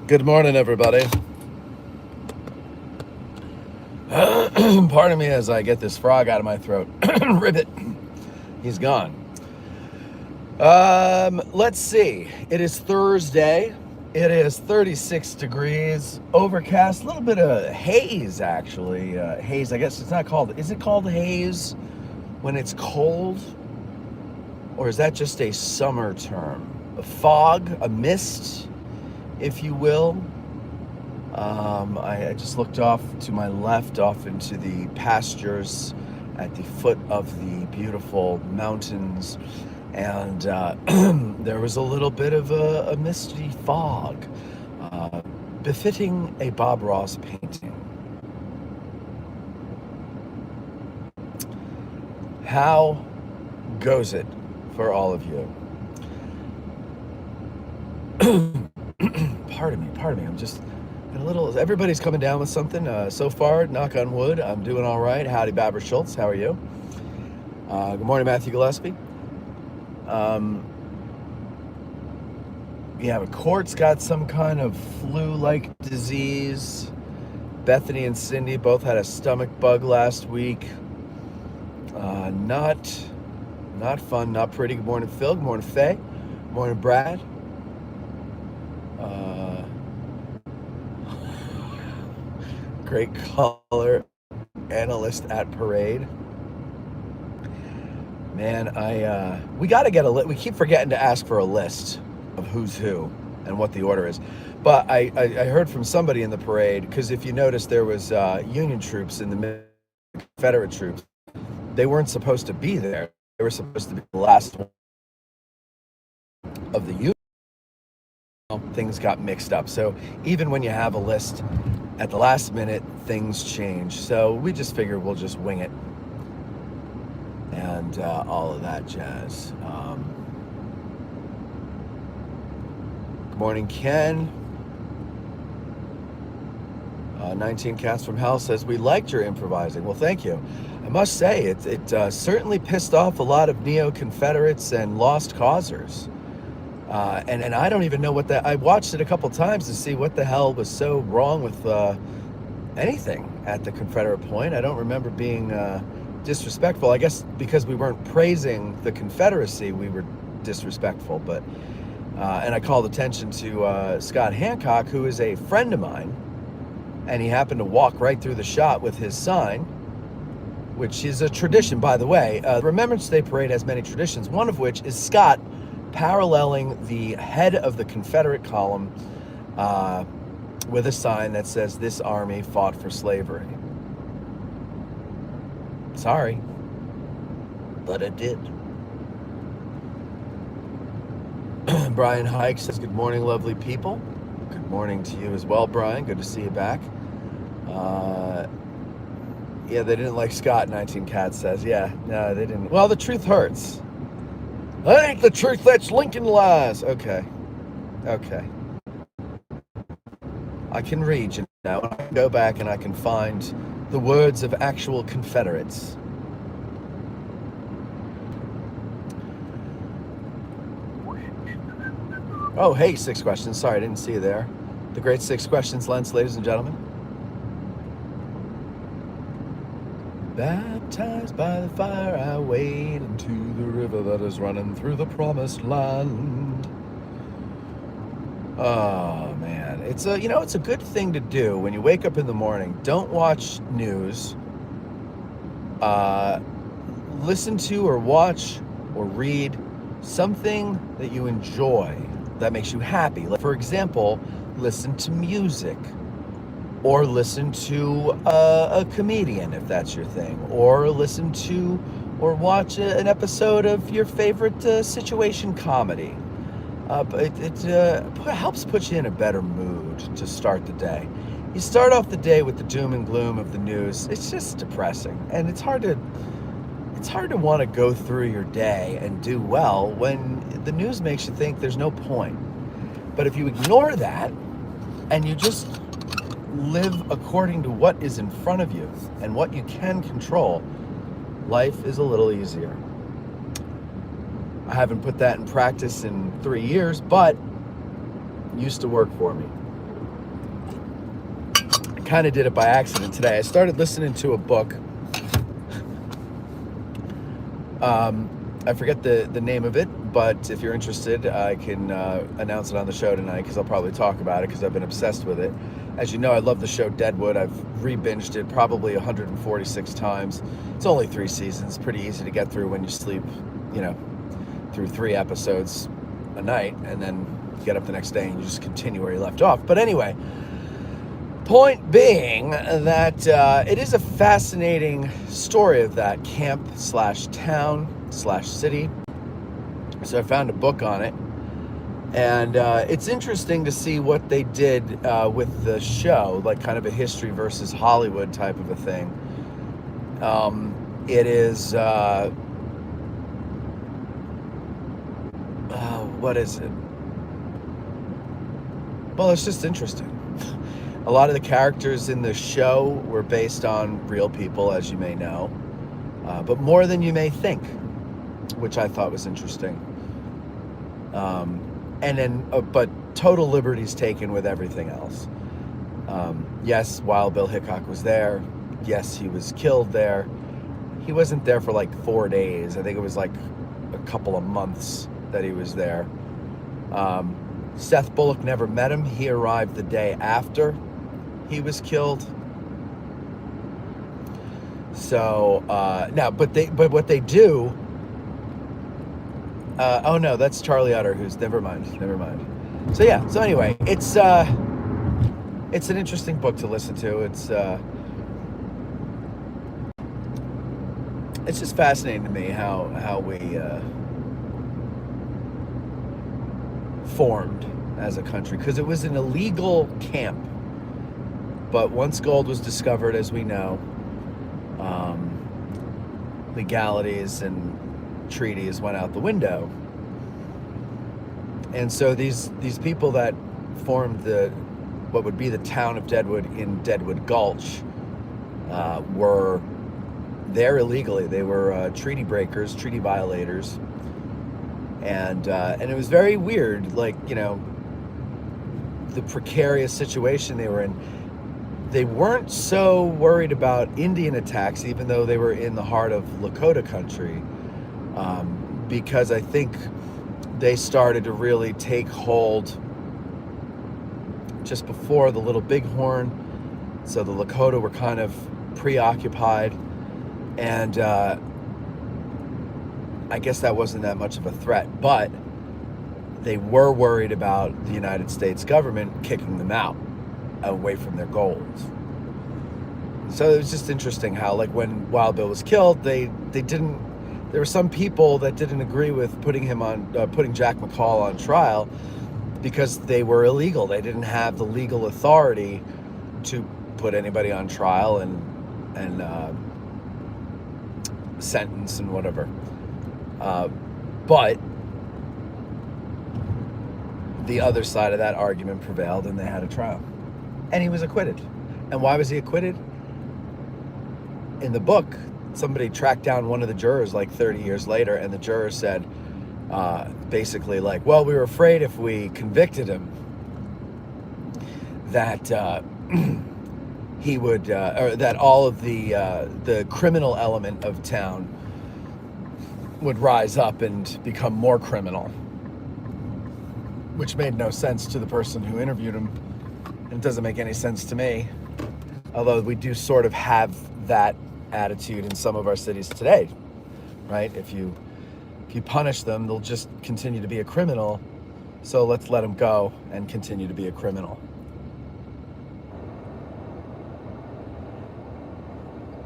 Good morning, everybody. Pardon me as I get this frog out of my throat. Ribbit. He's gone. Let's see. It is Thursday. It is 36 degrees, overcast, a little bit of haze, actually. Haze, I guess it's not called, is it called haze when it's cold? Or is that just a summer term? A fog, a mist, if you will. I just looked off to my left, off into the pastures at the foot of the beautiful mountains, and there was a little bit of a misty fog, befitting a Bob Ross painting. How goes it for all of you? Pardon me. I'm just a little. Everybody's coming down with something. So far, knock on wood, I'm doing all right. Howdy, Babber Schultz. How are you? Good morning, Matthew Gillespie. Yeah, McCourt's got some kind of flu-like disease. Bethany and Cindy both had a stomach bug last week. Not fun, not pretty. Good morning, Phil. Good morning, Faye. Good morning, Brad. Great color analyst at parade. Man, we got to get a list. We keep forgetting to ask for a list of who's who and what the order is. But I heard from somebody in the parade, because if you notice, there was Union troops in the middle, Confederate troops. They weren't supposed to be there. They were supposed to be the last one of the Union. Things got mixed up. So even when you have a list, at the last minute, things change. So we just figured we'll just wing it. And all of that jazz. Good morning, Ken. 19 Cats from Hell says, we liked your improvising. Well, thank you. I must say, it certainly pissed off a lot of neo-Confederates and lost causers. And I don't even know what that... I watched it a couple times to see what the hell was so wrong with anything at the Confederate point. I don't remember being disrespectful. I guess because we weren't praising the Confederacy, we were disrespectful. But and I called attention to Scott Hancock, who is a friend of mine, and he happened to walk right through the shot with his sign, which is a tradition, by the way. The Remembrance Day Parade has many traditions, one of which is Scott paralleling the head of the Confederate column with a sign that says, "This army fought for slavery." Sorry, but it did. Brian Hike says, good morning, lovely people. Good morning to you as well, Brian. Good to see you back. Yeah, they didn't like Scott, 19 Cats says. Yeah, no, they didn't. Well, the truth hurts. That ain't the truth, that's Lincoln lies. Okay. I can read, you know. I can go back and I can find the words of actual Confederates. Oh, hey, 6 questions. Sorry, I didn't see you there. The great 6 questions, Lens, ladies and gentlemen. Baptized by the fire, I wade into the river that is running through the promised land. Oh man, it's a good thing to do when you wake up in the morning. Don't watch news. Listen to or watch or read something that you enjoy, that makes you happy. Like, for example, listen to music. Or listen to a comedian, if that's your thing. Or listen to or watch an episode of your favorite situation comedy. It helps put you in a better mood to start the day. You start off the day with the doom and gloom of the news. It's just depressing. And it's hard to want to go through your day and do well when the news makes you think there's no point. But if you ignore that and you just live according to what is in front of you and what you can control, life is a little easier. I haven't put that in practice in 3 years, but it used to work for me. kind of did it by accident today. I started listening to a book. I forget the name of it, but if you're interested, I can announce it on the show tonight, because I'll probably talk about it, because I've been obsessed with it. As you know, I love the show Deadwood. I've re-binged it probably 146 times. It's only 3 seasons. Pretty easy to get through when you sleep, through 3 episodes a night, and then get up the next day and you just continue where you left off. But anyway, point being that it is a fascinating story of that camp/town/city. So I found a book on it, and it's interesting to see what they did with the show, like kind of a history versus Hollywood type of a thing. It is what is it? Well, it's just interesting. A lot of the characters in the show were based on real people, as you may know, but more than you may think, which I thought was interesting. And then, but total liberties taken with everything else. Yes, while Bill Hickok was there, yes, he was killed there. He wasn't there for like 4 days. I think it was like a couple of months that he was there. Seth Bullock never met him. He arrived the day after he was killed. So now, but what they do. Oh no, that's Charlie Utter. Who's never mind. So yeah. So anyway, it's an interesting book to listen to. It's just fascinating to me how we formed as a country, because it was an illegal camp. But once gold was discovered, as we know, legalities and treaties went out the window. And so these people that formed what would be the town of Deadwood in Deadwood Gulch were there illegally. They were treaty breakers, treaty violators. And it was very weird, like, the precarious situation they were in. They weren't so worried about Indian attacks, even though they were in the heart of Lakota country, because I think they started to really take hold just before the Little Bighorn. So the Lakota were kind of preoccupied, and I guess that wasn't that much of a threat, but they were worried about the United States government kicking them out, away from their goals. So it was just interesting how, like, when Wild Bill was killed, there were some people that didn't agree with putting Jack McCall on trial, because they were illegal. They didn't have the legal authority to put anybody on trial and sentence and whatever. But the other side of that argument prevailed, and they had a trial. And he was acquitted. And why was he acquitted? In the book, somebody tracked down one of the jurors like 30 years later, and the juror said, basically like, well, we were afraid if we convicted him that he would, or that all of the criminal element of town would rise up and become more criminal, which made no sense to the person who interviewed him. And it doesn't make any sense to me, although we do sort of have that attitude in some of our cities today, right? If you punish them, they'll just continue to be a criminal, so let's let them go and continue to be a criminal.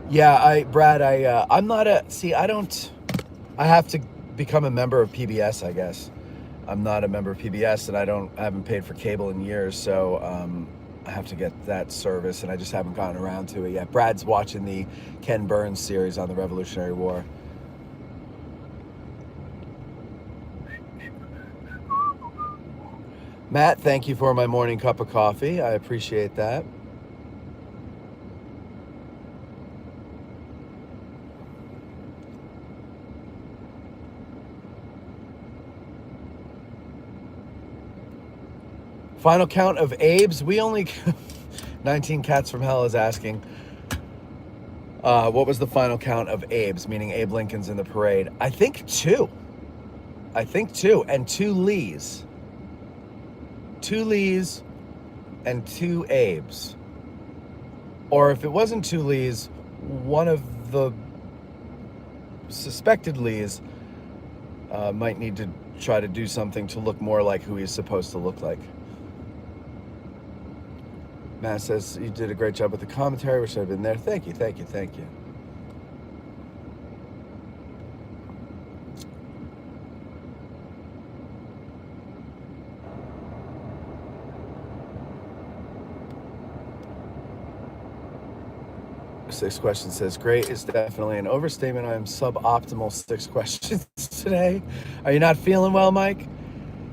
Yeah, I'm not I have to become a member of PBS, I guess. I'm not a member of PBS, and I haven't paid for cable in years, so I have to get that service, and I just haven't gotten around to it yet. Brad's watching the Ken Burns series on the Revolutionary War. Matt, thank you for my morning cup of coffee. I appreciate that. Final count of Abe's. We only 19 Cats from Hell is asking, what was the final count of Abes, meaning Abe Lincoln's in the parade? I think two. And two Lees. Two Lees and two Abes. Or if it wasn't two Lees, one of the suspected Lees might need to try to do something to look more like who he's supposed to look like. Matt says, you did a great job with the commentary. Wish I'd been there. Thank you. Six questions says, great is definitely an overstatement. I am suboptimal 6 questions today. Are you not feeling well, Mike?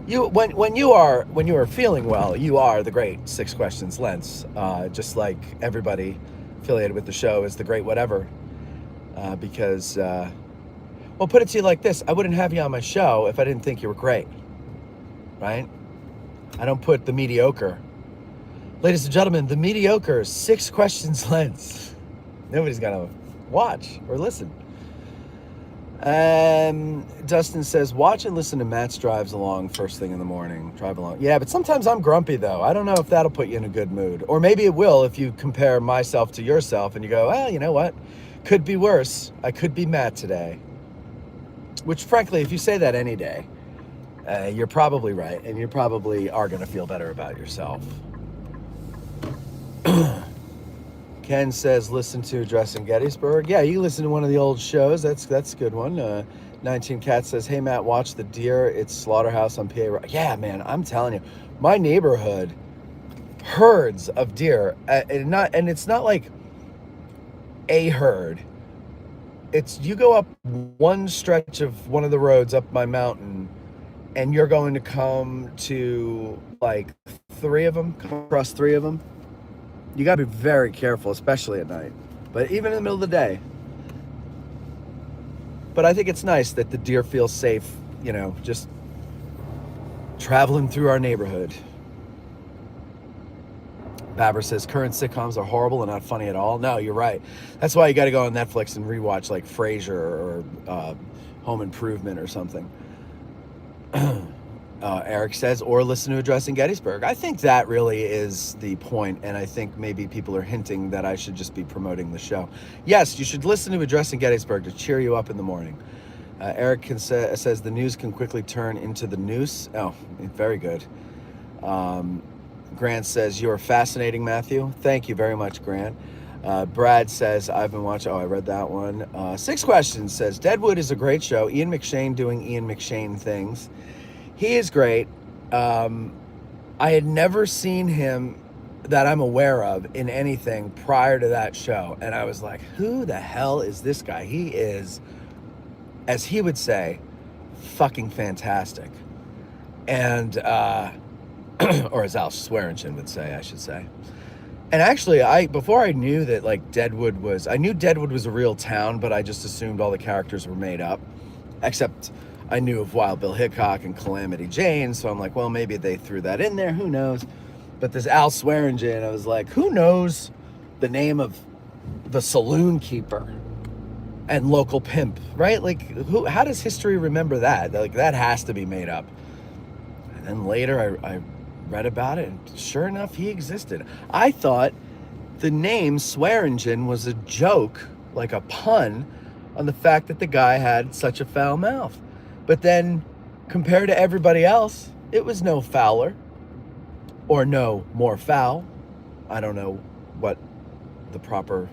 When you are feeling well, you are the great 6 questions Lentz. Just like everybody affiliated with the show is the great whatever. Because well, put it to you like this: I wouldn't have you on my show if I didn't think you were great. Right? I don't put the mediocre. Ladies and gentlemen, the mediocre 6 questions Lentz. Nobody's gonna watch or listen. Dustin says, watch and listen to Matt's drives along first thing in the morning. Drive along. Yeah, but sometimes I'm grumpy though. I don't know if that'll put you in a good mood. Or maybe it will if you compare myself to yourself and you go, well, you know what? Could be worse. I could be Matt today. Which frankly, if you say that any day, you're probably right. And you probably are going to feel better about yourself. Ken says, listen to Addressing Gettysburg. Yeah, you can listen to one of the old shows. That's a good one. 19 Cat says, hey, Matt, watch the deer. It's Slaughterhouse on PA. Yeah, man, I'm telling you, my neighborhood, herds of deer. And it's not like a herd. It's you go up one stretch of one of the roads up my mountain, and you're going to come to like 3 of them, come across 3 of them. You got to be very careful, especially at night. But even in the middle of the day. But I think it's nice that the deer feel safe, just traveling through our neighborhood. Babber says, current sitcoms are horrible and not funny at all. No, you're right. That's why you got to go on Netflix and rewatch like Frasier or Home Improvement or something. Eric says, or listen to Addressing Gettysburg. I think that really is the point, and I think maybe people are hinting that I should just be promoting the show. Yes, you should listen to Addressing Gettysburg to cheer you up in the morning. Eric says, the news can quickly turn into the noose. Oh, very good. Grant says, you are fascinating, Matthew. Thank you very much, Grant. Brad says, I've been watching. Oh, I read that one. 6 questions says, Deadwood is a great show. Ian McShane doing Ian McShane things. He is great. I had never seen him that I'm aware of in anything prior to that show. And I was like, who the hell is this guy? He is, as he would say, fucking fantastic. And, or as Al Swearingen would say, I should say. And actually, before I knew that like Deadwood was, I knew Deadwood was a real town, but I just assumed all the characters were made up. Except I knew of Wild Bill Hickok and Calamity Jane, so I'm like, well, maybe they threw that in there, who knows? But this Al Swearingen, I was like, who knows the name of the saloon keeper and local pimp, right? Like, how does history remember that? Like, that has to be made up. And then later I read about it, and sure enough, he existed. I thought the name Swearingen was a joke, like a pun, on the fact that the guy had such a foul mouth. But then, compared to everybody else, it was no fouler. Or no more foul. I don't know what the proper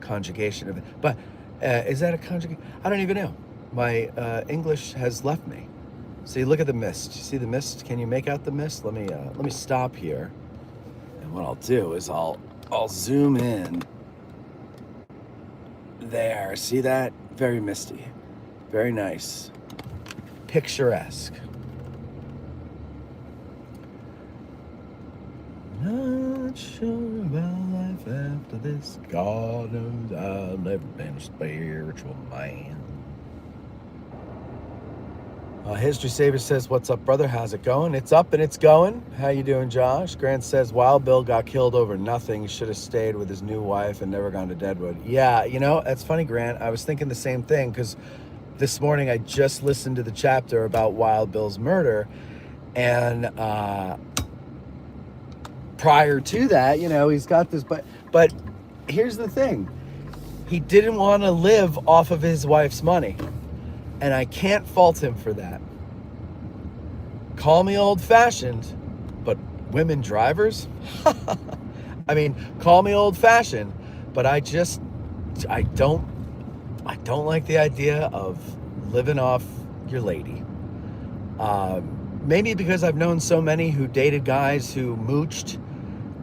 conjugation of it. But is that a conjugation? I don't even know. My English has left me. See, look at the mist. You see the mist? Can you make out the mist? Let me stop here. And what I'll do is I'll zoom in. There, see that? Very misty. Very nice. Picturesque. Not sure about life after this. God knows I've never been a spiritual man. History Saver says, what's up, brother? How's it going? It's up and it's going. How you doing, Josh? Grant says, Wild Bill got killed over nothing. He should have stayed with his new wife and never gone to Deadwood. Yeah, you know, that's funny, Grant. I was thinking the same thing because this morning I just listened to the chapter about Wild Bill's murder. And prior to that, you know, he's got this. But here's the thing. He didn't want to live off of his wife's money. And I can't fault him for that. Call me old-fashioned, but women drivers? I mean, call me old-fashioned, but I don't like the idea of living off your lady. Maybe because I've known so many who dated guys who mooched,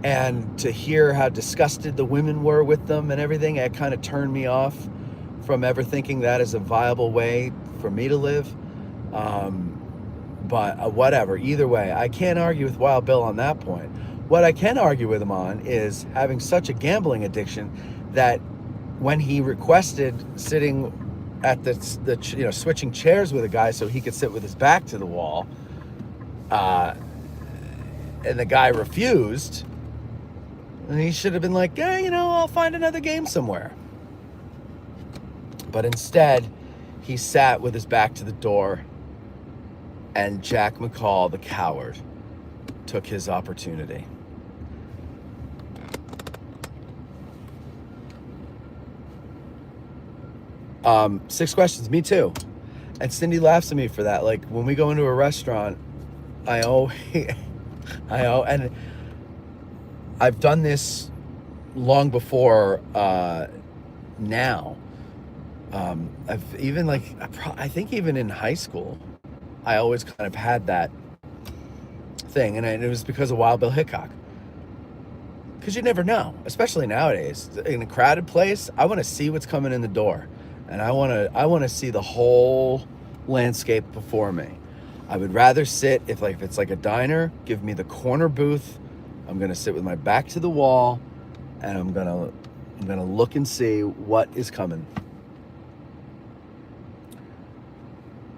and to hear how disgusted the women were with them and everything, it kind of turned me off from ever thinking that is a viable way for me to live. But whatever, either way, I can't argue with Wild Bill on that point. What I can argue with him on is having such a gambling addiction that when he requested sitting at the you know, switching chairs with a guy so he could sit with his back to the wall, and the guy refused, and he should have been like, yeah, you know, I'll find another game somewhere. But instead, he sat with his back to the door, and Jack McCall, the coward, took his opportunity. Six questions, me too. And Cindy laughs at me for that. Like, when we go into a restaurant, and I've done this long before now. I've even I think even in high school, I always kind of had that thing, and it was because of Wild Bill Hickok. Because you never know, especially nowadays in a crowded place. I want to see what's coming in the door, and I want to see the whole landscape before me. I would rather sit if it's like a diner. Give me the corner booth. I'm gonna sit with my back to the wall, and I'm gonna look and see what is coming.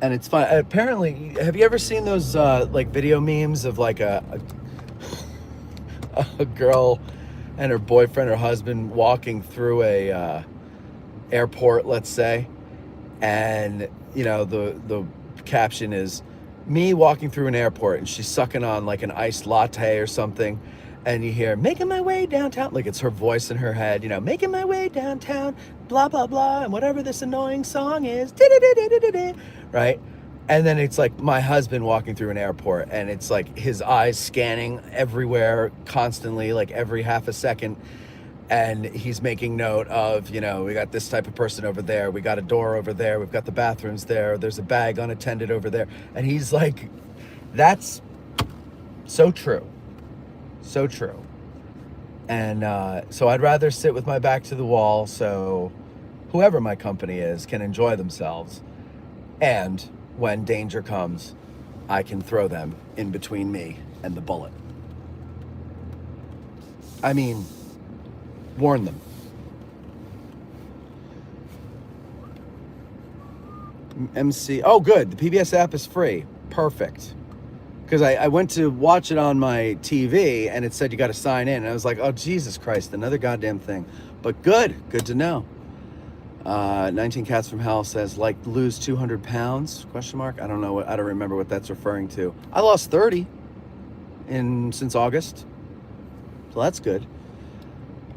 And it's fun. Apparently, have you ever seen those like video memes of like a girl and her boyfriend or husband walking through a airport, let's say, and you know the caption is me walking through an airport, and she's sucking on like an iced latte or something, and you hear making my way downtown, like it's her voice in her head, you know, making my way downtown, blah blah blah, and whatever this annoying song is, right? And then it's like my husband walking through an airport, and it's like his eyes scanning everywhere constantly, like every half a second, and he's making note of, you know, we got this type of person over there, we got a door over there, we've got the bathrooms there, there's a bag unattended over there, and he's like, that's so true. So true. And so I'd rather sit with my back to the wall so whoever my company is can enjoy themselves. And when danger comes, I can throw them in between me and the bullet. I mean, warn them. MC, oh good, the PBS app is free. Perfect. Because I went to watch it on my TV, and it said you got to sign in. And I was like, oh, Jesus Christ, another goddamn thing. But good to know. 19 Cats from Hell says, like, lose 200 pounds, question mark. I don't know, I don't remember what that's referring to. I lost 30 since August. So that's good.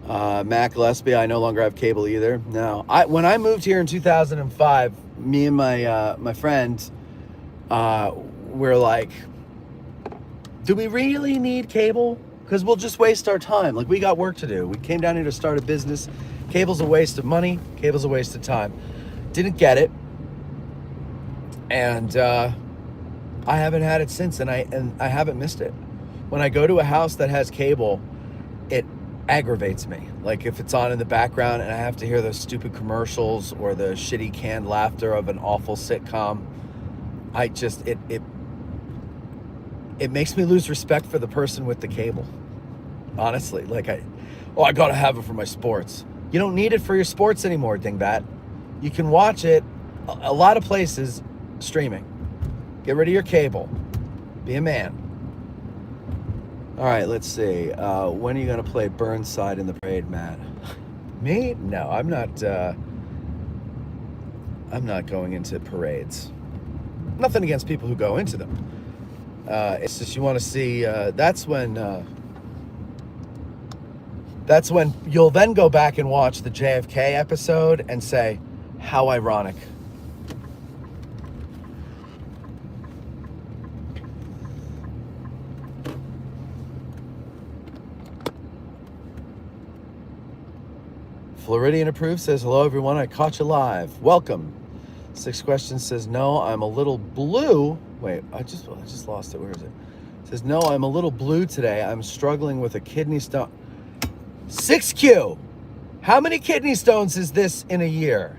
Mac Gillespie, I no longer have cable either. No, when I moved here in 2005, me and my friend, we're like, do we really need cable? Because we'll just waste our time. Like, we got work to do. We came down here to start a business. Cable's a waste of money. Cable's a waste of time. Didn't get it. And I haven't had it since, and I haven't missed it. When I go to a house that has cable, it aggravates me. Like, if it's on in the background and I have to hear those stupid commercials or the shitty canned laughter of an awful sitcom, it makes me lose respect for the person with the cable. Honestly, like I gotta have it for my sports. You don't need it for your sports anymore, dingbat. You can watch it a lot of places streaming. Get rid of your cable. Be a man. All right, let's see. When are you going to play Burnside in the parade, Matt? Me? No, I'm not. I'm not going into parades. Nothing against people who go into them. It's just you want to see. That's when you'll then go back and watch the JFK episode and say, "How ironic." Floridian Approved says, hello everyone, I caught you live. Welcome. Six Questions says, no, I'm a little blue. Wait, I just lost it. Where is it? It says, no, I'm a little blue today. I'm struggling with a kidney stone. 6Q. How many kidney stones is this in a year?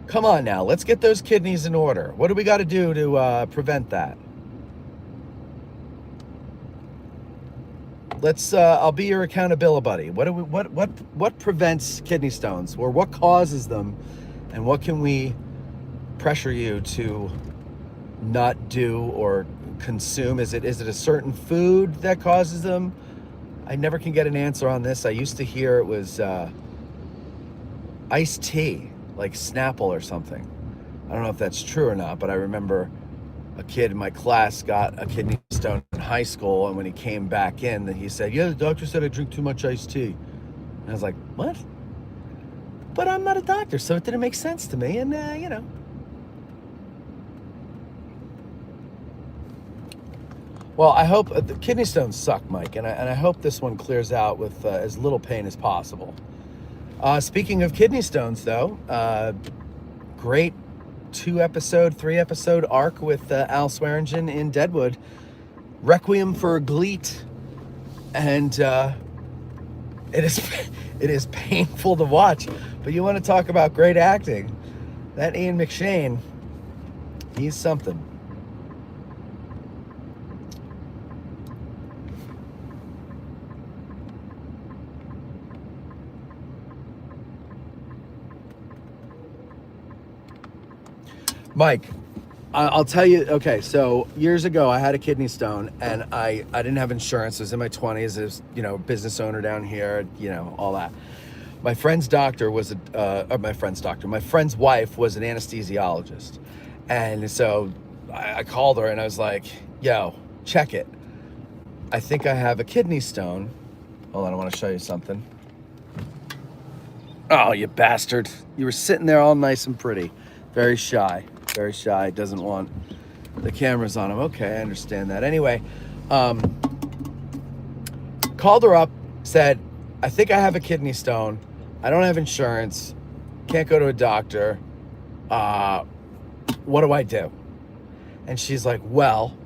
Come on now, let's get those kidneys in order. What do we got to do to prevent that? Let's. I'll be your accountability buddy. What prevents kidney stones, or what causes them, and what can we pressure you to not do or consume? Is it a certain food that causes them? I never can get an answer on this. I used to hear it was iced tea, like Snapple or something. I don't know if that's true or not, but I remember a kid in my class got a kidney stone in high school, and when he came back in, then he said, yeah, the doctor said I drink too much iced tea. And I was like, what? But I'm not a doctor, so it didn't make sense to me, and you know. Well, I hope the kidney stones suck, Mike, and I hope this one clears out with as little pain as possible. Speaking of kidney stones, though, great 3-episode arc with Al Swearingen in Deadwood. Requiem for a Gleet, and it is painful to watch. But you want to talk about great acting? That Ian McShane, he's something. Mike, I'll tell you, okay, so years ago I had a kidney stone, and I didn't have insurance. I was in my 20s, I was, business owner down here, all that. My friend's doctor was my friend's wife was an anesthesiologist. And so I called her and I was like, yo, check it. I think I have a kidney stone. Hold on, I want to show you something. Oh, you bastard. You were sitting there all nice and pretty. Very shy, doesn't want the cameras on him. Okay, I understand that. Anyway, called her up, said, I think I have a kidney stone. I don't have insurance. Can't go to a doctor. What do I do? And she's like, well,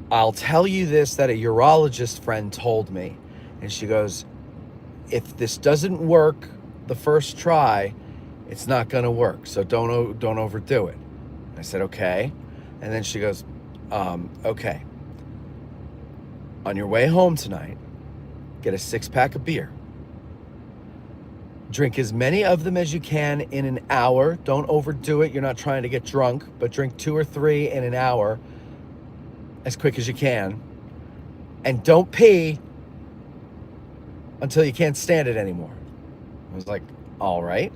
I'll tell you this, that a urologist friend told me. And she goes, if this doesn't work the first try, it's not going to work. So don't overdo it. I said, okay. And then she goes, okay. On your way home tonight, get a 6-pack of beer. Drink as many of them as you can in an hour. Don't overdo it. You're not trying to get drunk, but drink 2 or 3 in an hour as quick as you can. And don't pee until you can't stand it anymore. I was like, all right.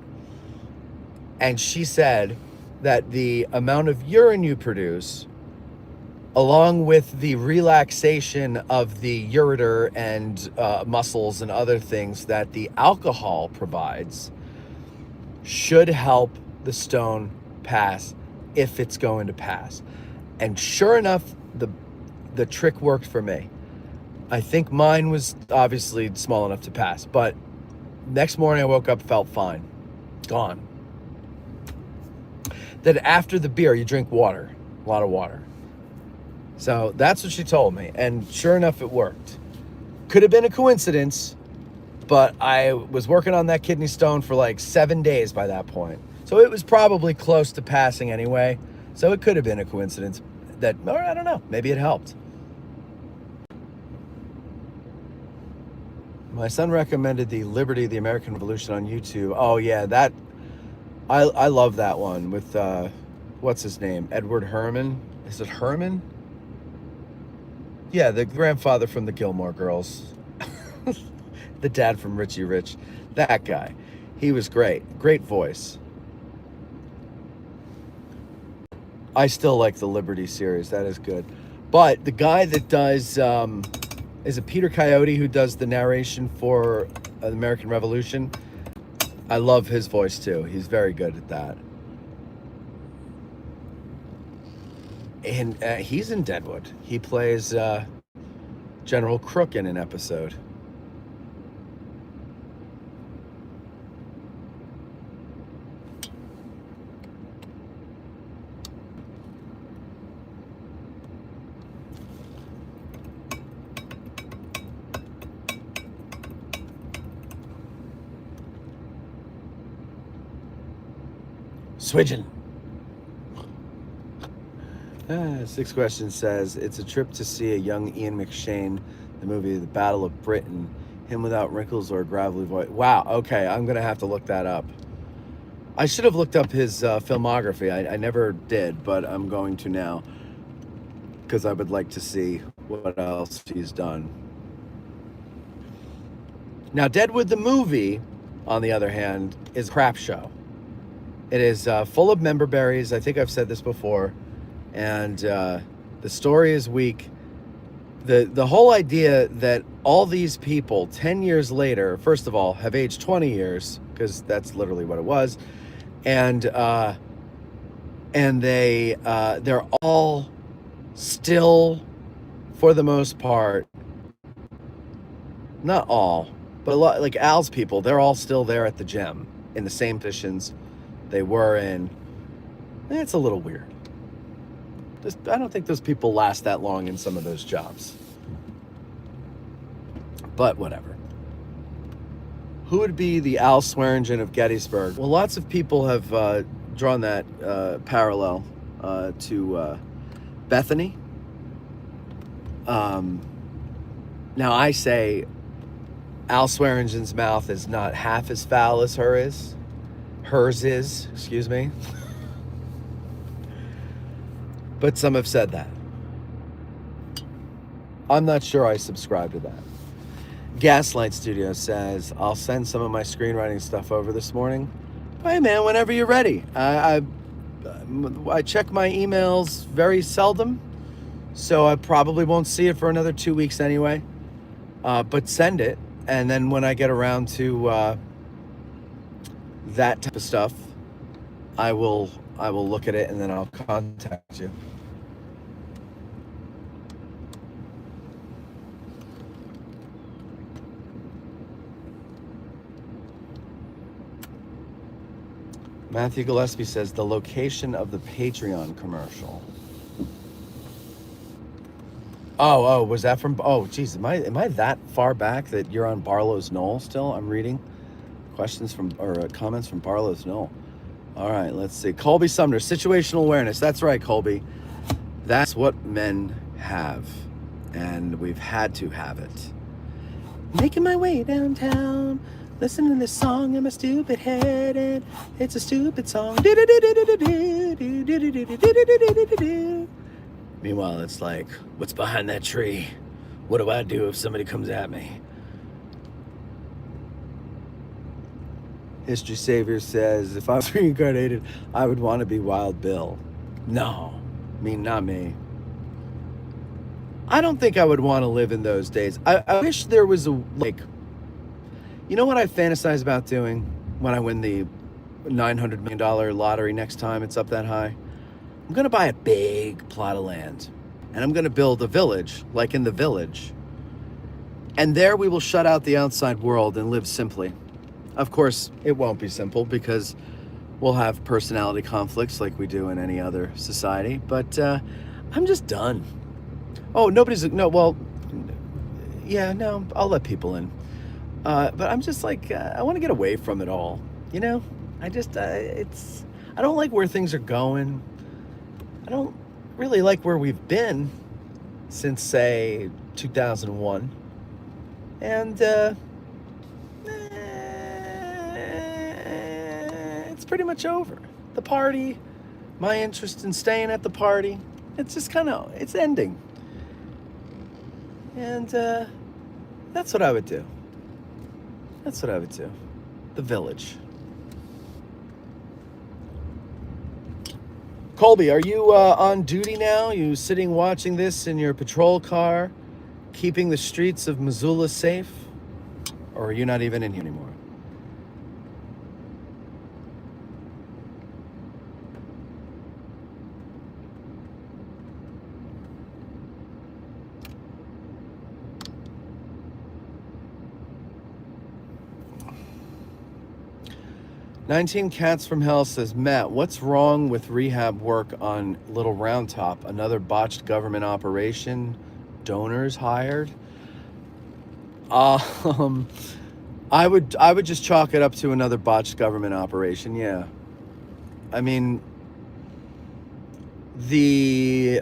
And she said that the amount of urine you produce, along with the relaxation of the ureter and muscles and other things that the alcohol provides, should help the stone pass if it's going to pass. And sure enough, the trick worked for me. I think mine was obviously small enough to pass, but next morning I woke up, felt fine. Gone. That after the beer, you drink water, a lot of water. So that's what she told me. And sure enough, it worked. Could have been a coincidence, but I was working on that kidney stone for like 7 days by that point. So it was probably close to passing anyway. So it could have been a coincidence that, or I don't know, maybe it helped. My son recommended the Liberty of the American Revolution on YouTube. Oh yeah, that I love that one with what's his name? Edward Herman? Is it Herman? Yeah, the grandfather from the Gilmore Girls. The dad from Richie Rich. That guy. He was great. Great voice. I still like the Liberty series. That is good. But the guy that does, is it Peter Coyote who does the narration for the American Revolution? I love his voice too. He's very good at that. And he's in Deadwood. He plays General Crook in an episode. Swidgen. Six Questions says, it's a trip to see a young Ian McShane, the movie The Battle of Britain, him without wrinkles or a gravelly voice. Wow, okay, I'm going to have to look that up. I should have looked up his filmography. I never did, but I'm going to now because I would like to see what else he's done. Now, Deadwood the movie, on the other hand, is a crap show. It is full of member berries. I think I've said this before. And the story is weak. The whole idea that all these people 10 years later, first of all, have aged 20 years, because that's literally what it was, and they're all still, for the most part, not all, but a lot, like Al's people, they're all still there at the gym in the same positions they were in. It's a little weird. I don't think those people last that long in some of those jobs. But whatever. Who would be the Al Swearingen of Gettysburg? Well, lots of people have drawn that parallel to Bethany. Now I say Al Swearingen's mouth is not half as foul as hers is, excuse me. But some have said that. I'm not sure I subscribe to that. Gaslight Studio says, I'll send some of my screenwriting stuff over this morning. Hey man, whenever you're ready. I check my emails very seldom, so I probably won't see it for another 2 weeks anyway. But send it, and then when I get around to that type of stuff, I will look at it and then I'll contact you. Matthew Gillespie says, the location of the Patreon commercial. Oh, was that from, oh, geez, am I that far back that you're on Barlow's Knoll still? I'm reading questions from, or comments from Barlow's Knoll. All right, let's see. Colby Sumner, situational awareness. That's right, Colby. That's what men have, and we've had to have it. Making my way downtown, listening to this song in my stupid head, and it's a stupid song. Meanwhile, it's like, what's behind that tree? What do I do if somebody comes at me? History Savior says, if I was reincarnated, I would want to be Wild Bill. No, not me. I don't think I would want to live in those days. I wish there was a, like, you know what I fantasize about doing when I win the $900 million lottery next time it's up that high? I'm going to buy a big plot of land, and I'm going to build a village, like in The Village. And there we will shut out the outside world and live simply. Of course, it won't be simple because we'll have personality conflicts like we do in any other society. But I'm just done. Oh, I'll let people in. But I'm just like, I want to get away from it all. You know, I just, I don't like where things are going. I don't really like where we've been since, say, 2001. And, it's pretty much over. The party my interest in staying at the party, it's just it's ending. And that's what I would do. That's what I would do. The Village. Colby, are you on duty now? You sitting watching this in your patrol car, keeping the streets of Missoula safe? Or are you not even in here anymore? "19 Cats from Hell" says, Matt, what's wrong with rehab work on Little Round Top? Another botched government operation? Donors hired? I would just chalk it up to another botched government operation, yeah. I mean, the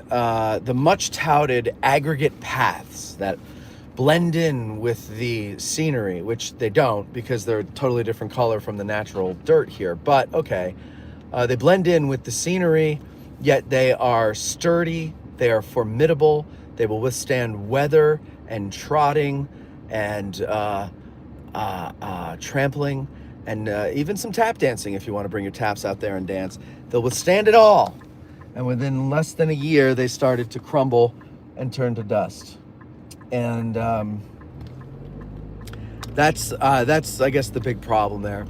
much touted aggregate paths that blend in with the scenery, which they don't because they're a totally different color from the natural dirt here. But okay, they blend in with the scenery, yet they are sturdy, they are formidable, they will withstand weather and trotting and trampling and even some tap dancing if you want to bring your taps out there and dance. They'll withstand it all. And within less than a year, they started to crumble and turn to dust. And that's I guess the big problem there.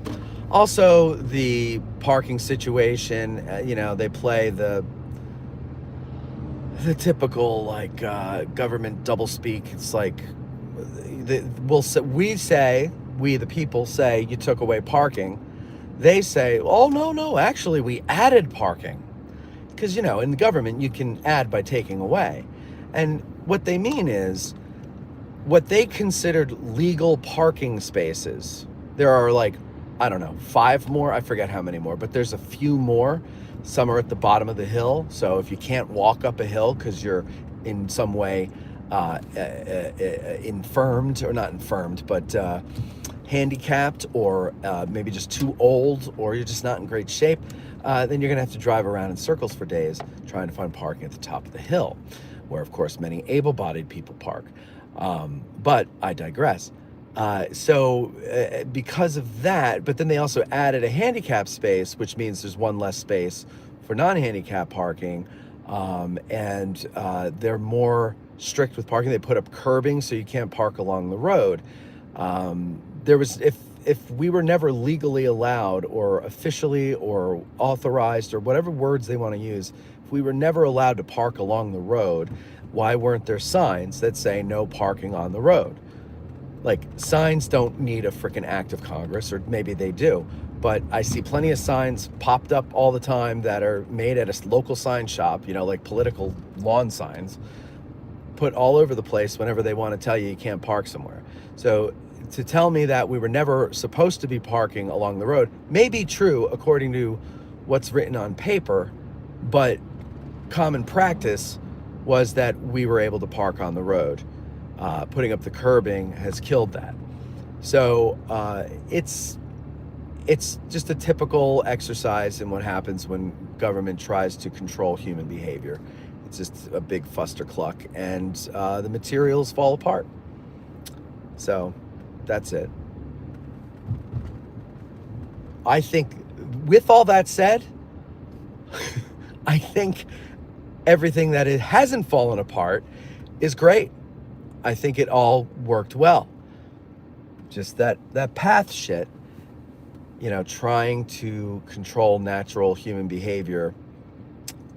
Also, the parking situation. They play the typical government doublespeak. It's like we the people say you took away parking. They say, oh no, actually we added parking, because in the government you can add by taking away, and what they mean is, what they considered legal parking spaces, there are I don't know, 5 more, I forget how many more, but there's a few more. Some are at the bottom of the hill, so if you can't walk up a hill because you're in some way infirmed, or not infirmed, but handicapped, or maybe just too old, or you're just not in great shape, then you're gonna have to drive around in circles for days trying to find parking at the top of the hill, where of course many able-bodied people park. But I digress. So because of that, but then they also added a handicap space, which means there's one less space for non-handicap parking. And they're more strict with parking. They put up curbing so you can't park along the road. If we were never legally allowed, or officially, or authorized, or whatever words they want to use, if we were never allowed to park along the road, why weren't there signs that say no parking on the road? Signs don't need a freaking act of Congress, or maybe they do, but I see plenty of signs popped up all the time that are made at a local sign shop, like political lawn signs, put all over the place whenever they want to tell you can't park somewhere. So to tell me that we were never supposed to be parking along the road may be true according to what's written on paper, but common practice was that we were able to park on the road. Putting up the curbing has killed that. So it's just a typical exercise in what happens when government tries to control human behavior. It's just a big fustercluck, and the materials fall apart. So that's it. I think, with all that said, I think everything that it hasn't fallen apart is great. I think it all worked well. Just that path shit, trying to control natural human behavior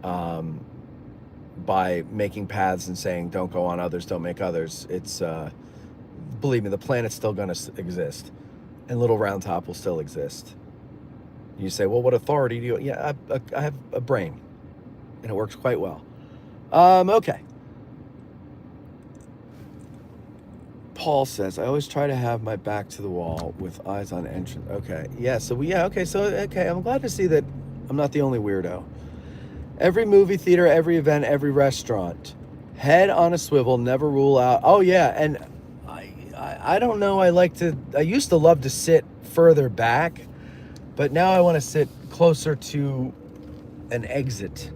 by making paths and saying don't go on others, don't make others. It's believe me, the planet's still going to exist, and Little Round Top will still exist. You say, well, what authority do you? Yeah, I have a brain, and it works quite well. Okay. Paul says, I always try to have my back to the wall with eyes on entrance. Okay. Yeah. Okay. I'm glad to see that I'm not the only weirdo. Every movie theater, every event, every restaurant, head on a swivel, never rule out. Oh yeah. And I don't know. I used to love to sit further back, but now I want to sit closer to an exit.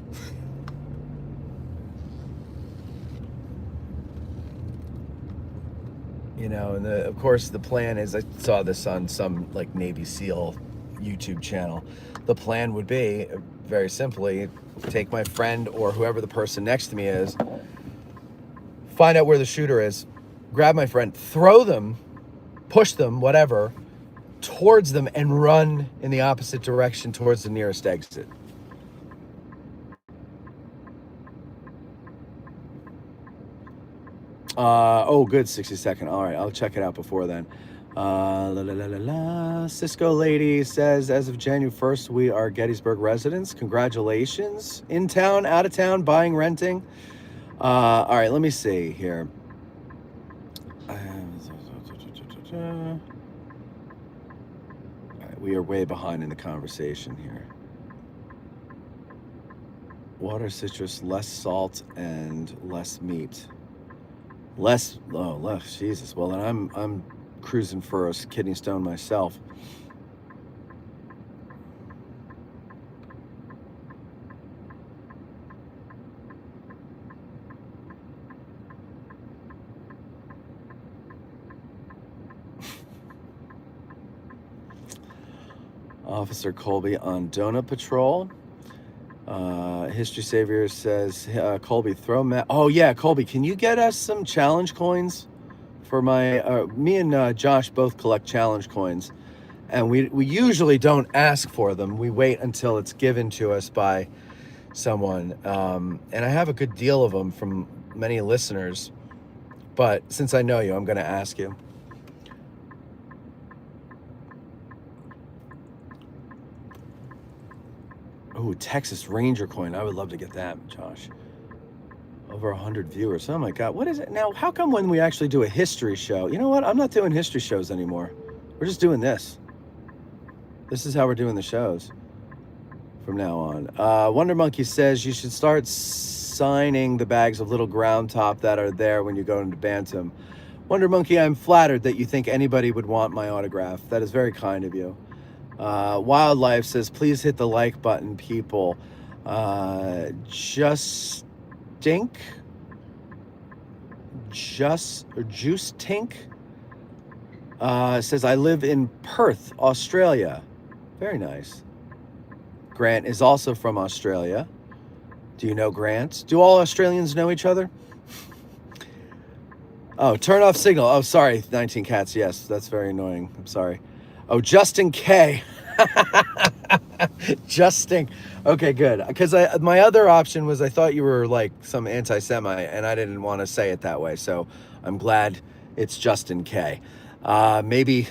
You know, and of course the plan is, I saw this on some like Navy SEAL YouTube channel. The plan would be very simply take my friend or whoever the person next to me is, find out where the shooter is, grab my friend, throw them, push them, whatever, towards them and run in the opposite direction towards the nearest exit. Oh, good, 60-second. All right, I'll check it out before then. Cisco lady says, as of January 1st, we are Gettysburg residents. Congratulations. In town, out of town, buying, renting. All right, let me see here. All right, we are way behind in the conversation here. Water, citrus, less salt, and less meat. Less, Jesus. Well, then I'm cruising for a kidney stone myself. Officer Colby on donut patrol. History Savior says, Colby, oh yeah, Colby, can you get us some challenge coins for my, me and Josh both collect challenge coins, and we usually don't ask for them. We wait until it's given to us by someone. And I have a good deal of them from many listeners, but since I know you, I'm going to ask you. Oh, Texas Ranger coin. I would love to get that, Josh. Over 100 viewers. Oh my God. What is it now? How come when we actually do a history show, you know what? I'm not doing history shows anymore. We're just doing this. This is how we're doing the shows from now on. Wonder Monkey says you should start signing the bags of little ground top that are there when you go into Bantam. Wonder Monkey, I'm flattered that you think anybody would want my autograph. That is very kind of you. Wildlife says, please hit the like button, people. Juice Tink says, I live in Perth, Australia. Very nice. Grant is also from Australia. Do you know Grant? Do all Australians know each other? Oh, turn off signal. Oh, sorry, 19 cats. Yes, that's very annoying. I'm sorry. Oh, Justin K. Justin. Okay, good. Because my other option was I thought you were like some anti-Semite, and I didn't want to say it that way. So I'm glad it's Justin K. Maybe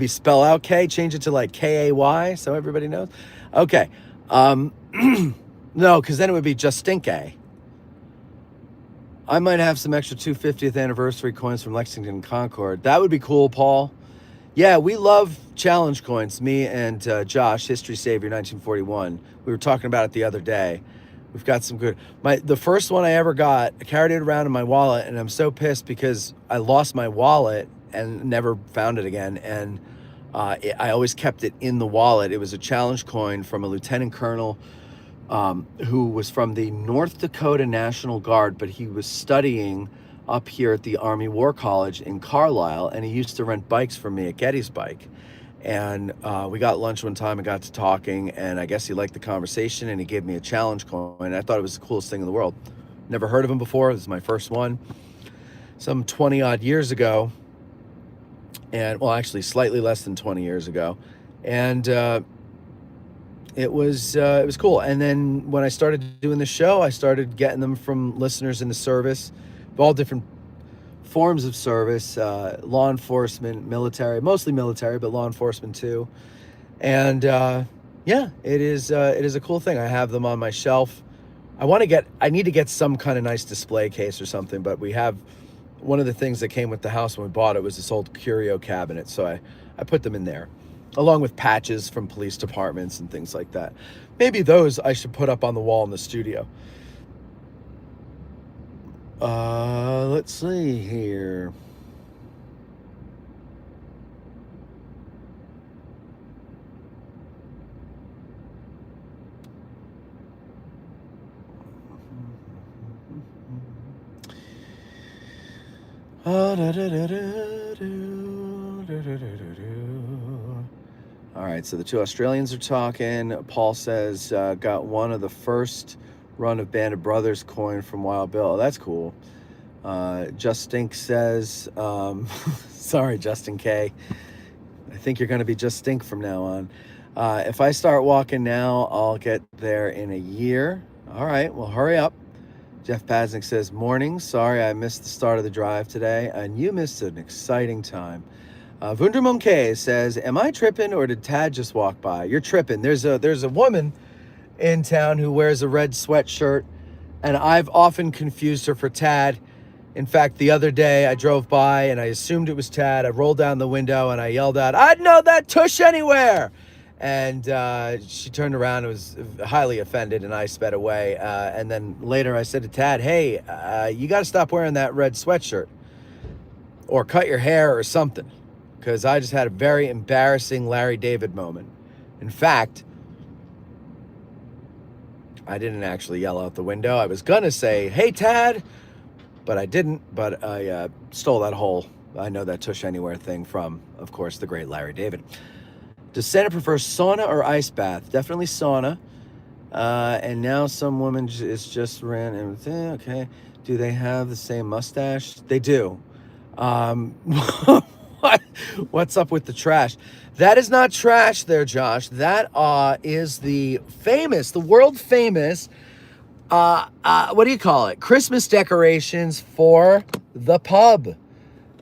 spell out K, change it to like K-A-Y, so everybody knows. Okay. No, because then it would be Justin K. I might have some extra 250th anniversary coins from Lexington Concord. That would be cool, Paul. Yeah, we love challenge coins. Me and Josh, History Savior 1941. We were talking about it the other day. We've got some good. The first one I ever got, I carried it around in my wallet, and I'm so pissed because I lost my wallet and never found it again. And I always kept it in the wallet. It was a challenge coin from a lieutenant colonel who was from the North Dakota National Guard, but he was studying up here at the Army War College in Carlisle, and he used to rent bikes for me at Gettysburg. And we got lunch one time and got to talking, and I guess he liked the conversation, and he gave me a challenge coin. I thought it was the coolest thing in the world. Never heard of him before. This is my first one. Some 20 odd years ago, and well, actually slightly less than 20 years ago. And it was cool. And then when I started doing the show, I started getting them from listeners in the service, all different forms of service, law enforcement, military, mostly military, but law enforcement too. And yeah, it is a cool thing. I have them on my shelf. I need to get some kind of nice display case or something, but we have one of the things that came with the house when we bought it was this old curio cabinet. So I put them in there, along with patches from police departments and things like that. Maybe those I should put up on the wall in the studio. Let's see here. All right, so the two Australians are talking. Paul says, got one of the first run of Band of Brothers coin from Wild Bill. Oh, that's cool. Just Stink says, sorry, Justin K. I think you're going to be Just Stink from now on. If I start walking now, I'll get there in a year. All right, well, hurry up. Jeff Pasnick says, morning. Sorry, I missed the start of the drive today, and you missed an exciting time. Wundermonke says, am I tripping or did Tad just walk by? You're tripping. There's a woman in town who wears a red sweatshirt, and I've often confused her for Tad. In fact, the other day I drove by and I assumed it was Tad. I rolled down the window and I yelled out, I'd know that tush anywhere. And she turned around and was highly offended, and I sped away. And then later I said to Tad, hey, you got to stop wearing that red sweatshirt or cut your hair or something, because I just had a very embarrassing Larry David moment. In fact, I didn't actually yell out the window. I was going to say, hey, Tad, but I didn't. But I stole that whole I know that tush anywhere thing from, of course, the great Larry David. Does Santa prefer sauna or ice bath? Definitely sauna. And now some woman is just ran and okay. Do they have the same mustache? They do. What's up with the trash? That is not trash there, Josh. That is the world famous, what do you call it? Christmas decorations for the pub.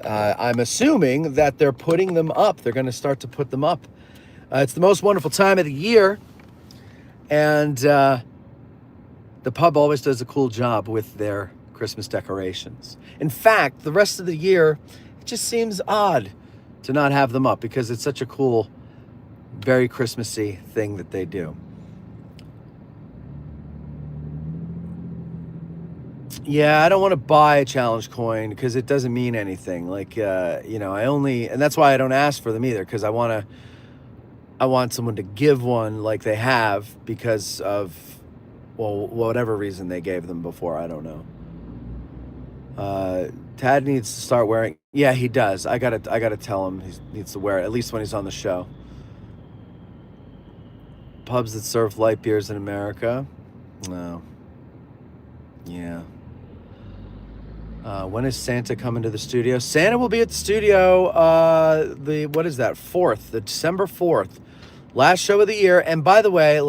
I'm assuming that they're putting them up. They're going to start to put them up. It's the most wonderful time of the year, and the pub always does a cool job with their Christmas decorations. In fact, the rest of the year, it just seems odd to not have them up because it's such a cool, very Christmassy thing that they do. Yeah, I don't want to buy a challenge coin because it doesn't mean anything. Like, and that's why I don't ask for them either, because I want someone to give one like they have because of, well, whatever reason they gave them before. I don't know. Tad needs to start wearing. Yeah, he does. I gotta tell him he needs to wear it, at least when he's on the show. Pubs that serve light beers in America. No. Yeah. When is Santa coming to the studio? Santa will be at the studio, what is that, 4th, the December 4th. Last show of the year. And by the way,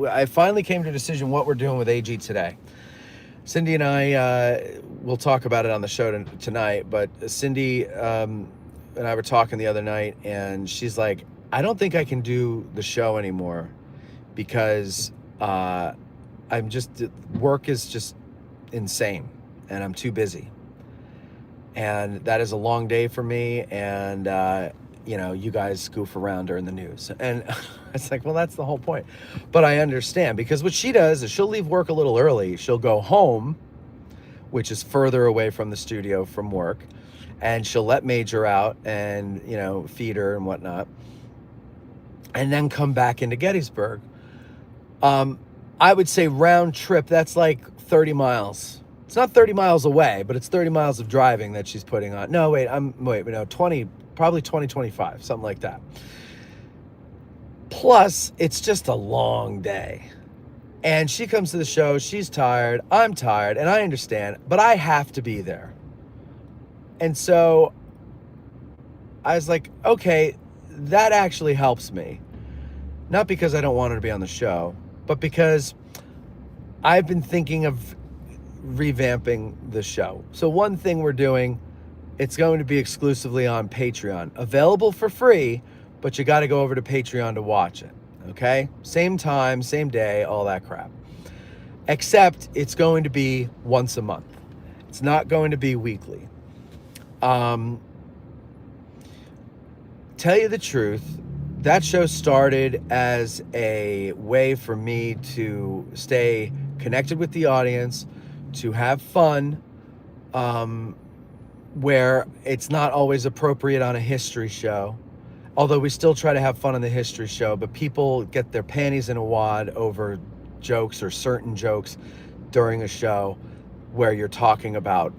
I finally came to a decision what we're doing with AG today. Cindy and I, we'll talk about it on the show tonight, but Cindy and I were talking the other night, and she's like, I don't think I can do the show anymore because work is just insane and I'm too busy. And that is a long day for me, and you guys goof around during the news. And it's like, well, that's the whole point. But I understand, because what she does is she'll leave work a little early. She'll go home, which is further away from the studio from work, and she'll let Major out and, feed her and whatnot, and then come back into Gettysburg. I would say round trip, that's like 30 miles. It's not 30 miles away, but it's 30 miles of driving that she's putting on. No, 20, probably 25, something like that. Plus, it's just a long day. And she comes to the show, she's tired, I'm tired, and I understand, but I have to be there. And so I was like, okay, that actually helps me. Not because I don't want her to be on the show, but because I've been thinking of revamping the show. So one thing we're doing, it's going to be exclusively on Patreon, available for free, but you got to go over to Patreon to watch it. Okay? Same time, same day, all that crap. Except it's going to be once a month. It's not going to be weekly. Tell you the truth, that show started as a way for me to stay connected with the audience, to have fun, where it's not always appropriate on a history show. Although we still try to have fun on the history show, but people get their panties in a wad over jokes or certain jokes during a show where you're talking about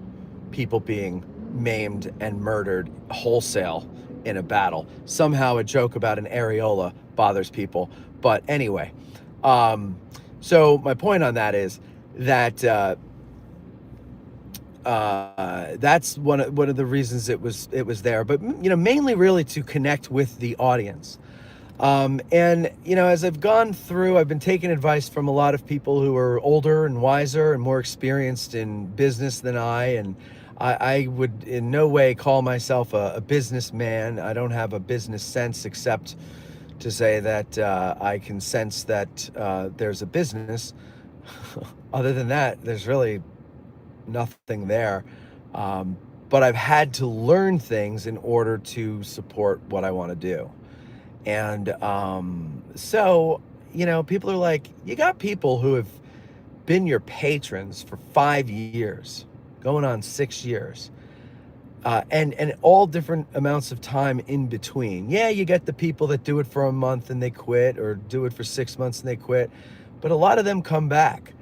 people being maimed and murdered wholesale in a battle. Somehow a joke about an areola bothers people. But anyway, so my point on that is that that's one of the reasons it was there. But mainly really to connect with the audience. And as I've gone through, I've been taking advice from a lot of people who are older and wiser and more experienced in business than and I would in no way call myself a businessman. I don't have a business sense except to say that I can sense that there's a business. Other than that, there's really nothing there. But I've had to learn things in order to support what I want to do. And so, people are like, you got people who have been your patrons for 5 years, going on 6 years, and all different amounts of time in between. Yeah, you get the people that do it for a month and they quit, or do it for 6 months and they quit. But a lot of them come back.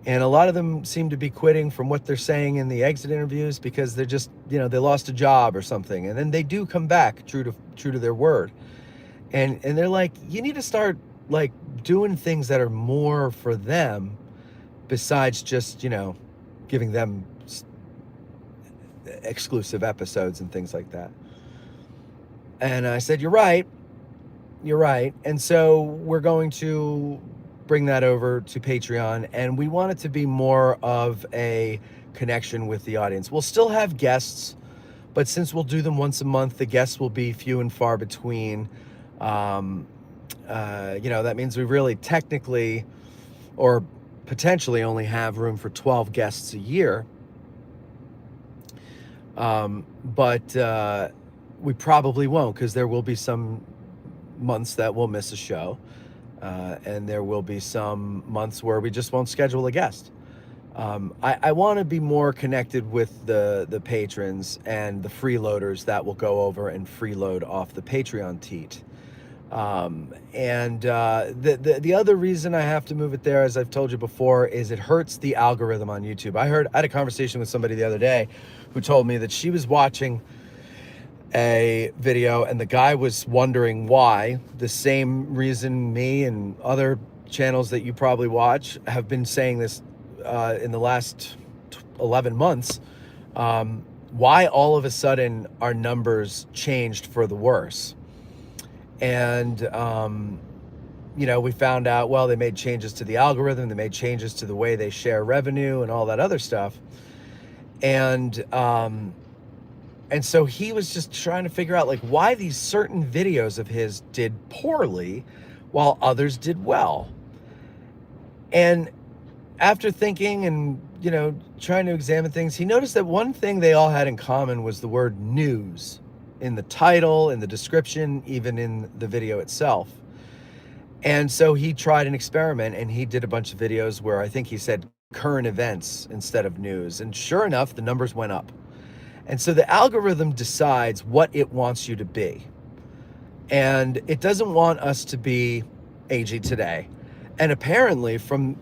And a lot of them seem to be quitting from what they're saying in the exit interviews because they're just, they lost a job or something. And then they do come back true to their word. And they're like, you need to start like doing things that are more for them besides just, giving them exclusive episodes and things like that. And I said, you're right. And so we're going to bring that over to Patreon, and we want it to be more of a connection with the audience. We'll still have guests, but since we'll do them once a month, the guests will be few and far between. That means we really technically or potentially only have room for 12 guests a year. But we probably won't, because there will be some months that we'll miss a show. And there will be some months where we just won't schedule a guest. I want to be more connected with the patrons and the freeloaders that will go over and freeload off the Patreon teat. The other reason I have to move it there, as I've told you before, is it hurts the algorithm on YouTube. I had a conversation with somebody the other day who told me that she was watching a video and the guy was wondering why, the same reason me and other channels that you probably watch have been saying this in the last 11 months, why all of a sudden our numbers changed for the worse. And we found out, well, they made changes to the algorithm, they made changes to the way they share revenue and all that other stuff. And so he was just trying to figure out like why these certain videos of his did poorly while others did well. And after thinking and, trying to examine things, he noticed that one thing they all had in common was the word news in the title, in the description, even in the video itself. And so he tried an experiment and he did a bunch of videos where I think he said current events instead of news. And sure enough, the numbers went up. And so the algorithm decides what it wants you to be. And it doesn't want us to be AG Today. And apparently from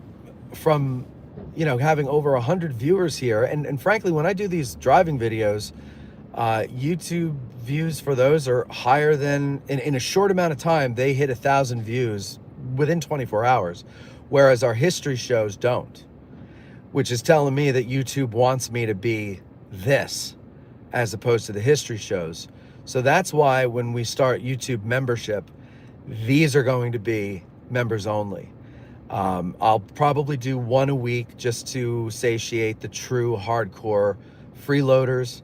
having over 100 viewers here, and frankly, when I do these driving videos, YouTube views for those are higher than, in a short amount of time, they hit 1,000 views within 24 hours, whereas our history shows don't, which is telling me that YouTube wants me to be this as opposed to the history shows. So that's why when we start YouTube membership, these are going to be members only. I'll probably do one a week just to satiate the true hardcore freeloaders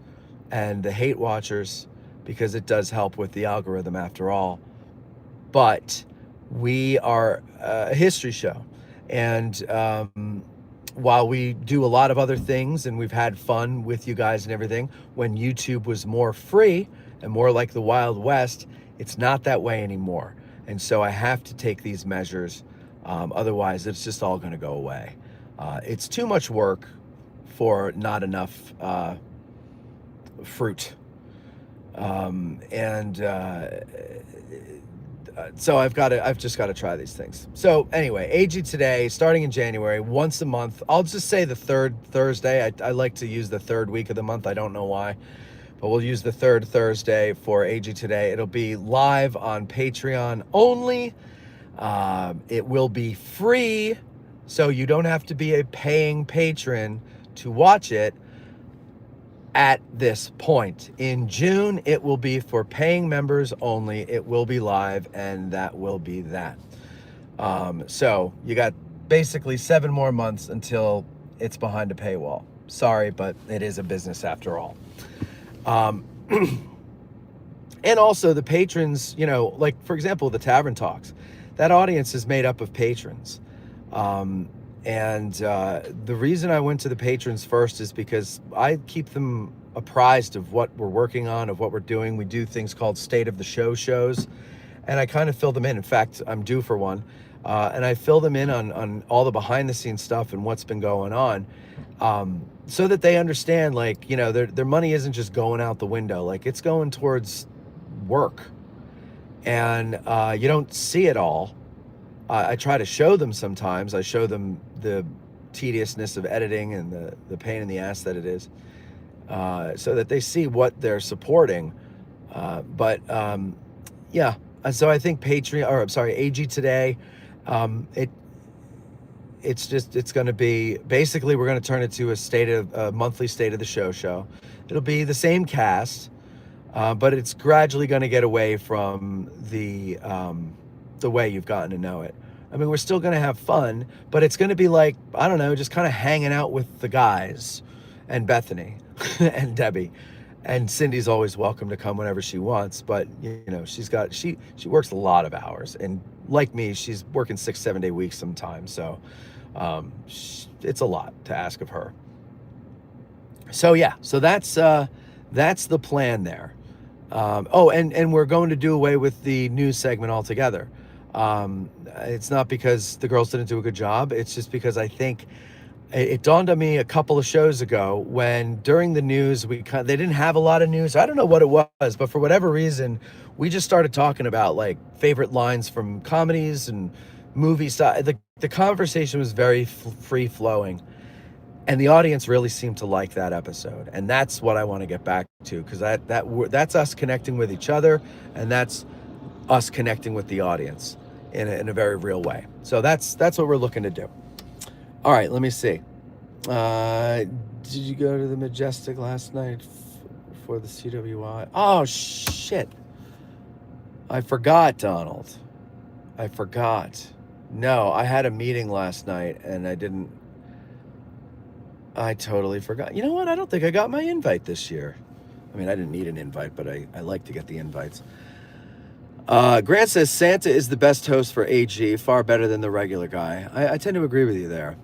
and the hate watchers, because it does help with the algorithm after all. But we are a history show. And while we do a lot of other things and we've had fun with you guys and everything, when YouTube was more free and more like the Wild West, it's not that way anymore. And so I have to take these measures. Otherwise, it's just all going to go away. It's too much work for not enough fruit. So I've just got to try these things. So anyway, AG Today, starting in January, once a month. I'll just say the third Thursday. I like to use the third week of the month. I don't know why, but we'll use the third Thursday for AG Today. It'll be live on Patreon only. It will be free, so you don't have to be a paying patron to watch it. At this point in June, it will be for paying members only. It will be live, and that will be that. So you got basically 7 more months until it's behind a paywall. Sorry, but it is a business after all. And also the patrons, like for example, the Tavern Talks, that audience is made up of patrons. And the reason I went to the patrons first is because I keep them apprised of what we're working on, of what we're doing. We do things called State of the Show shows, and I kind of fill them in. In fact, I'm due for one, and I fill them in on all the behind-the-scenes stuff and what's been going on, so that they understand, like, their money isn't just going out the window. Like, it's going towards work, and you don't see it all. I try to show them sometimes. I show them the tediousness of editing and the pain in the ass that it is, so that they see what they're supporting. Yeah. So I think AG Today, it's going to be, basically we're going to turn it to a monthly State of the Show. It'll be the same cast, but it's gradually going to get away from the way you've gotten to know it. I mean, we're still going to have fun, but it's going to be like, I don't know, just kind of hanging out with the guys and Bethany and Debbie. And Cindy's always welcome to come whenever she wants, but she works a lot of hours, and like me, she's working 6-7 day weeks sometimes. So it's a lot to ask of her. So yeah, so that's the plan there. And we're going to do away with the news segment altogether. It's not because the girls didn't do a good job. It's just because I think it dawned on me a couple of shows ago when during the news, they didn't have a lot of news. I don't know what it was, but for whatever reason, we just started talking about like favorite lines from comedies and movies. The conversation was very free flowing. And the audience really seemed to like that episode. And that's what I want to get back to, because that's us connecting with each other, and that's us connecting with the audience in a very real way. So that's what we're looking to do. All right, let me see. Did you go to the Majestic last night for the CWI? Oh, shit. I forgot, Donald. I forgot. No, I had a meeting last night, and I totally forgot. You know what? I don't think I got my invite this year. I mean, I didn't need an invite, but I like to get the invites. Grant says Santa is the best host for AG, far better than the regular guy. I tend to agree with you there.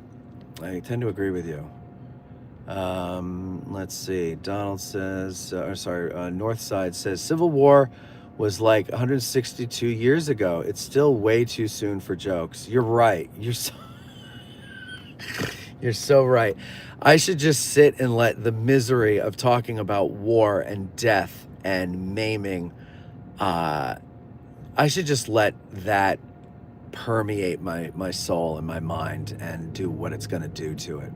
Let's see. Donald says, Northside says, Civil War was like 162 years ago. It's still way too soon for jokes. You're right. You're so right. I should just sit and let the misery of talking about war and death and maiming, I should just let that permeate my soul and my mind and do what it's going to do to it.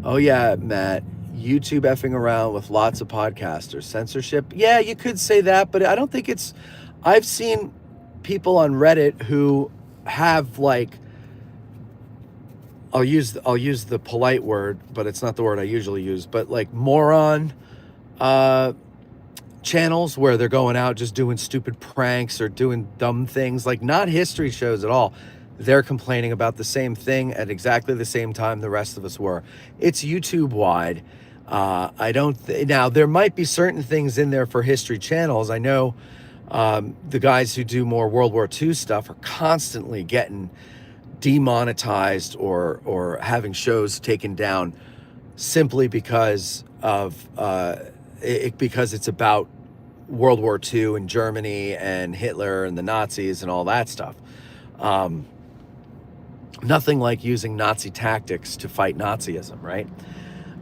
Oh yeah, Matt, YouTube effing around with lots of podcasters. Censorship? Yeah, you could say that, but I don't think I've seen people on Reddit who have, like, I'll use the polite word, but it's not the word I usually use, but like moron channels where they're going out just doing stupid pranks or doing dumb things, like not history shows at all. They're complaining about the same thing at exactly the same time the rest of us were. It's YouTube wide. Now there might be certain things in there for history channels. I know the guys who do more World War II stuff are constantly getting demonetized or having shows taken down simply because of because it's about World War II and Germany and Hitler and the Nazis and all that stuff. Nothing like using Nazi tactics to fight Nazism, right?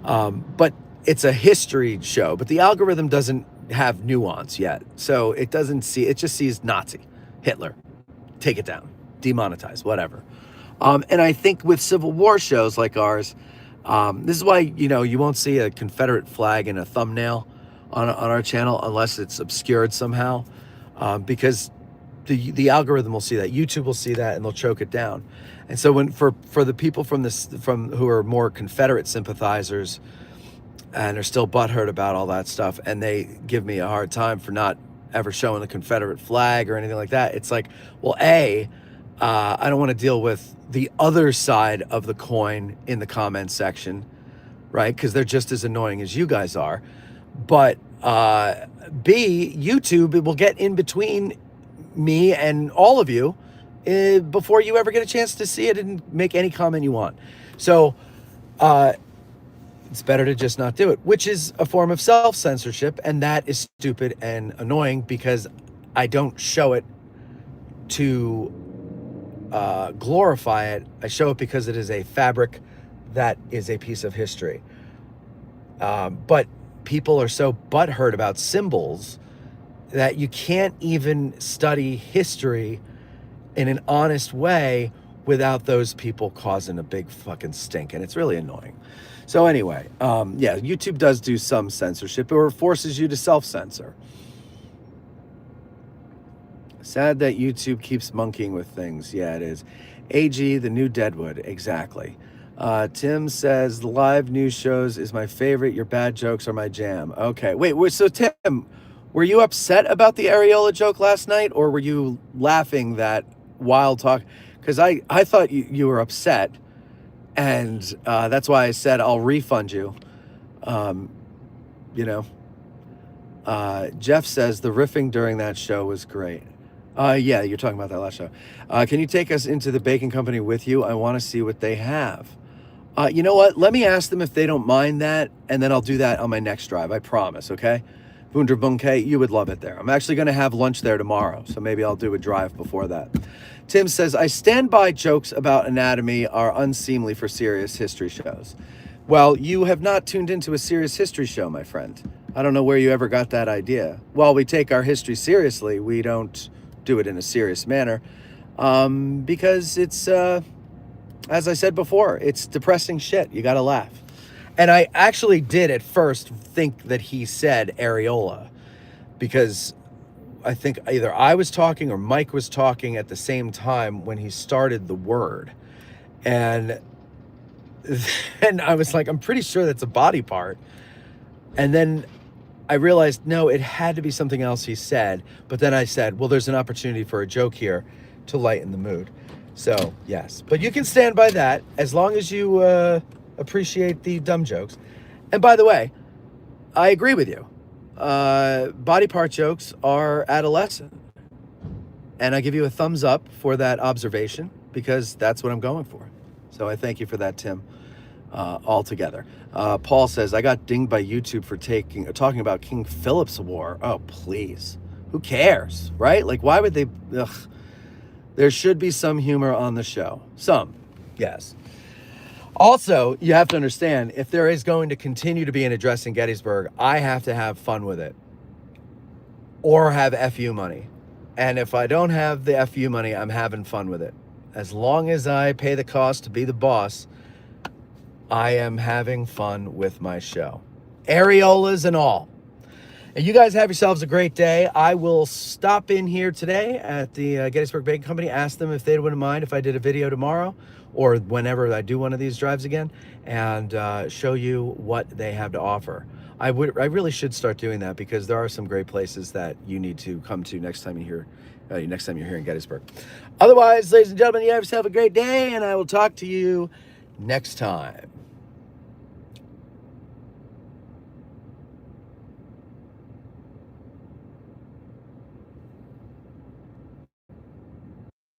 But it's a history show, but the algorithm doesn't have nuance yet. So it just sees Nazi. Hitler. Take it down. Demonetize, whatever. And I think with Civil War shows like ours, this is why, you won't see a Confederate flag in a thumbnail on our channel unless it's obscured somehow, because the algorithm will see that, YouTube will see that, and they'll choke it down. And so for the people from who are more Confederate sympathizers and are still butthurt about all that stuff, and they give me a hard time for not ever showing the Confederate flag or anything like that, it's like, well, I don't want to deal with the other side of the coin in the comments section, right? Because they're just as annoying as you guys are. But B, YouTube will get in between me and all of you before you ever get a chance to see it and make any comment you want. So it's better to just not do it, which is a form of self-censorship, and that is stupid and annoying because I don't show it to glorify it. I show it because it is a fabric that is a piece of history. But people are so butthurt about symbols that you can't even study history in an honest way without those people causing a big fucking stink, and it's really annoying. So anyway, yeah, YouTube does do some censorship, or forces you to self-censor. Sad that YouTube keeps monkeying with things. Yeah, it is. AG, the new Deadwood. Exactly. Tim says, the live news shows is my favorite. Your bad jokes are my jam. Okay. Wait, so Tim, were you upset about the areola joke last night, or were you laughing that wild talk? Because I thought you were upset, and that's why I said I'll refund you. Jeff says the riffing during that show was great. Yeah, you're talking about that last show. Can you take us into the baking company with you? I want to see what they have. You know what? Let me ask them if they don't mind that, and then I'll do that on my next drive. I promise, okay? Wunderbunke, you would love it there. I'm actually going to have lunch there tomorrow, so maybe I'll do a drive before that. Tim says, I stand by jokes about anatomy are unseemly for serious history shows. Well, you have not tuned into a serious history show, my friend. I don't know where you ever got that idea. While we take our history seriously, we don't do it in a serious manner, because it's, as I said before, it's depressing shit. You got to laugh. And I actually did at first think that he said areola, because I think either I was talking or Mike was talking at the same time when he started the word. And then I was like, I'm pretty sure that's a body part. And then I realized, no, it had to be something else he said. But then I said, well, there's an opportunity for a joke here to lighten the mood. So, yes. But you can stand by that as long as you appreciate the dumb jokes. And by the way, I agree with you. Body part jokes are adolescent. And I give you a thumbs up for that observation, because that's what I'm going for. So I thank you for that, Tim. Altogether. Paul says, I got dinged by YouTube for talking about King Philip's War. Oh, please. Who cares, right? Like, why would they? Ugh. There should be some humor on the show. Some, yes. Also, you have to understand, if there is going to continue to be an address in Gettysburg, I have to have fun with it, or have FU money. And if I don't have the FU money, I'm having fun with it. As long as I pay the cost to be the boss, I am having fun with my show. Areolas and all. And you guys have yourselves a great day. I will stop in here today at the Gettysburg Baking Company, ask them if they wouldn't mind if I did a video tomorrow or whenever I do one of these drives again, and show you what they have to offer. I really should start doing that, because there are some great places that you need to come to next time you're here in Gettysburg. Otherwise, ladies and gentlemen, you have yourself a great day, and I will talk to you next time.